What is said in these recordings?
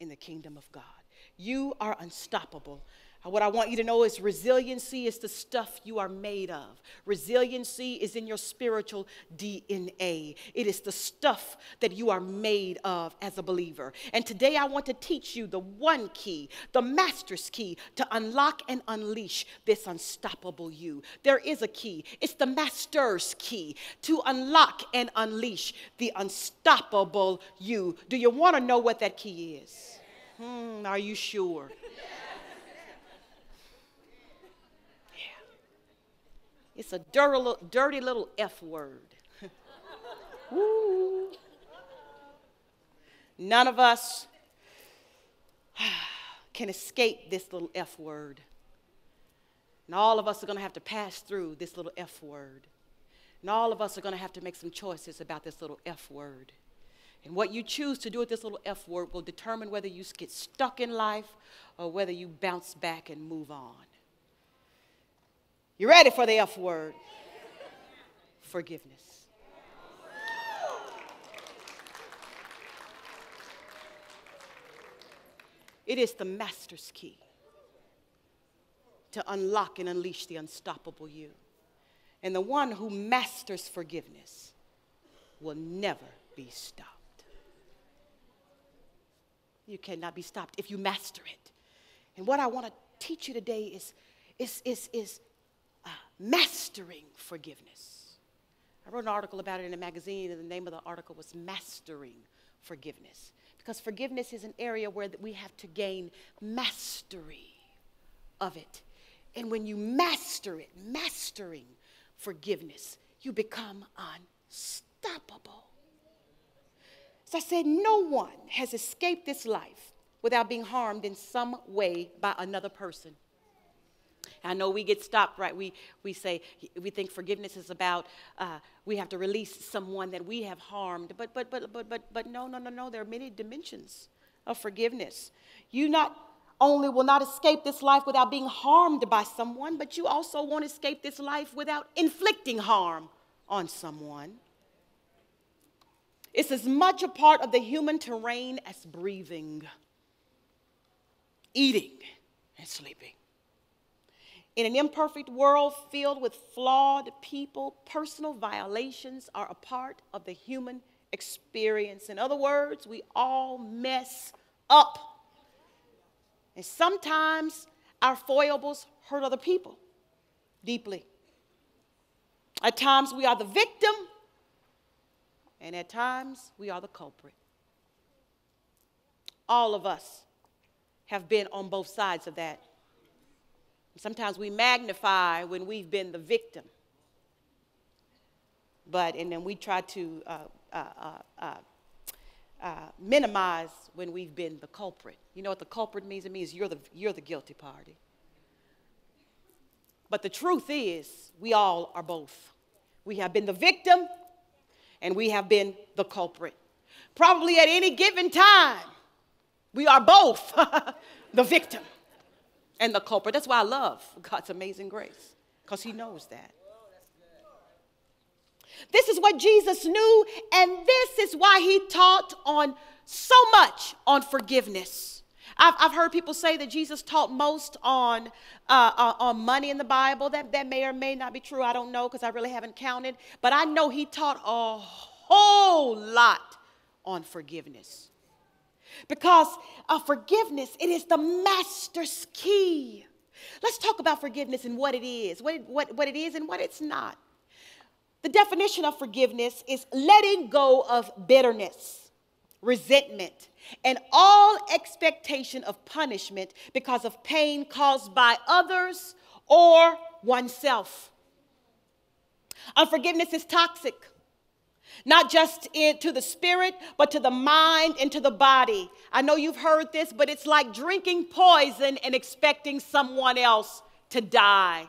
in the kingdom of God. You are unstoppable. What I want you to know is resiliency is the stuff you are made of. Resiliency is in your spiritual DNA. It is the stuff that you are made of as a believer. And today I want to teach you the one key, the master's key to unlock and unleash this unstoppable you. There is a key. It's the master's key to unlock and unleash the unstoppable you. Do you want to know what that key is? Are you sure? It's a dirty little F word. Woo. None of us can escape this little F word. And all of us are going to have to pass through this little F word. And all of us are going to have to make some choices about this little F word. And what you choose to do with this little F word will determine whether you get stuck in life or whether you bounce back and move on. You ready for the F word? Forgiveness. It is the master's key to unlock and unleash the unstoppable you. And the one who masters forgiveness will never be stopped. You cannot be stopped if you master it. And what I want to teach you today is mastering forgiveness. I wrote an article about it in a magazine, and the name of the article was Mastering Forgiveness. Because forgiveness is an area where we have to gain mastery of it. And when you master it, mastering forgiveness, you become unstoppable. So I said, no one has escaped this life without being harmed in some way by another person. I know we get stopped, right? We think forgiveness is about we have to release someone that we have harmed. But no. There are many dimensions of forgiveness. You not only will not escape this life without being harmed by someone, but you also won't escape this life without inflicting harm on someone. It's as much a part of the human terrain as breathing, eating, and sleeping. In an imperfect world filled with flawed people, personal violations are a part of the human experience. In other words, we all mess up. And sometimes our foibles hurt other people deeply. At times we are the victim, and at times we are the culprit. All of us have been on both sides of that. Sometimes we magnify when we've been the victim, and then we try to minimize when we've been the culprit. You know what the culprit means? It means you're the guilty party. But the truth is, we all are both. We have been the victim, and we have been the culprit. Probably at any given time, we are both the victim and the culprit. That's why I love God's amazing grace, because he knows that. This is what Jesus knew, and this is why he taught on so much on forgiveness. I've heard people say that Jesus taught most on money in the Bible. That may or may not be true. I don't know, because I really haven't counted. But I know he taught a whole lot on forgiveness. Because forgiveness, it is the master's key. Let's talk about forgiveness and what it is, what it is and what it's not. The definition of forgiveness is letting go of bitterness, resentment, and all expectation of punishment because of pain caused by others or oneself. Unforgiveness is toxic. Not just to the spirit, but to the mind and to the body. I know you've heard this, but it's like drinking poison and expecting someone else to die.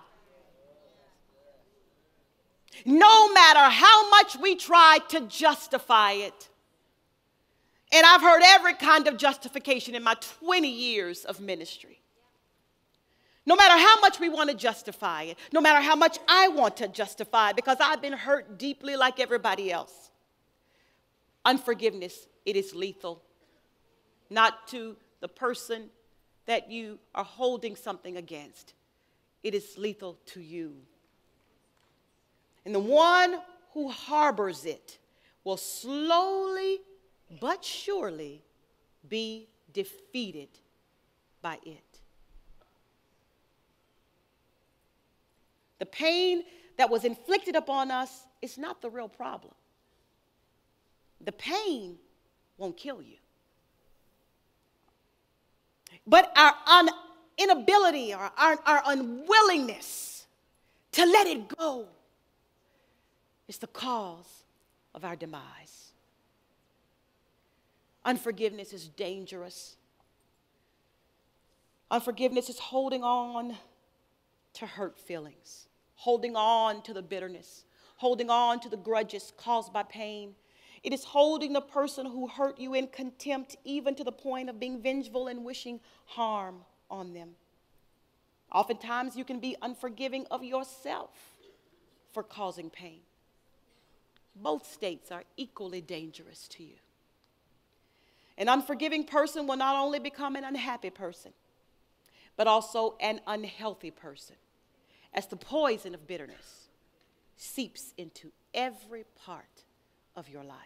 No matter how much we try to justify it. And I've heard every kind of justification in my 20 years of ministry. No matter how much we want to justify it, no matter how much I want to justify it, because I've been hurt deeply like everybody else. Unforgiveness, it is lethal. not to the person that you are holding something against. It is lethal to you. And the one who harbors it will slowly but surely be defeated by it. The pain that was inflicted upon us is not the real problem. The pain won't kill you. But our inability or our unwillingness to let it go is the cause of our demise. Unforgiveness is dangerous. Unforgiveness is holding on to hurt feelings, holding on to the bitterness, holding on to the grudges caused by pain. It is holding the person who hurt you in contempt, even to the point of being vengeful and wishing harm on them. Oftentimes, you can be unforgiving of yourself for causing pain. Both states are equally dangerous to you. An unforgiving person will not only become an unhappy person, but also an unhealthy person, as the poison of bitterness seeps into every part of your life.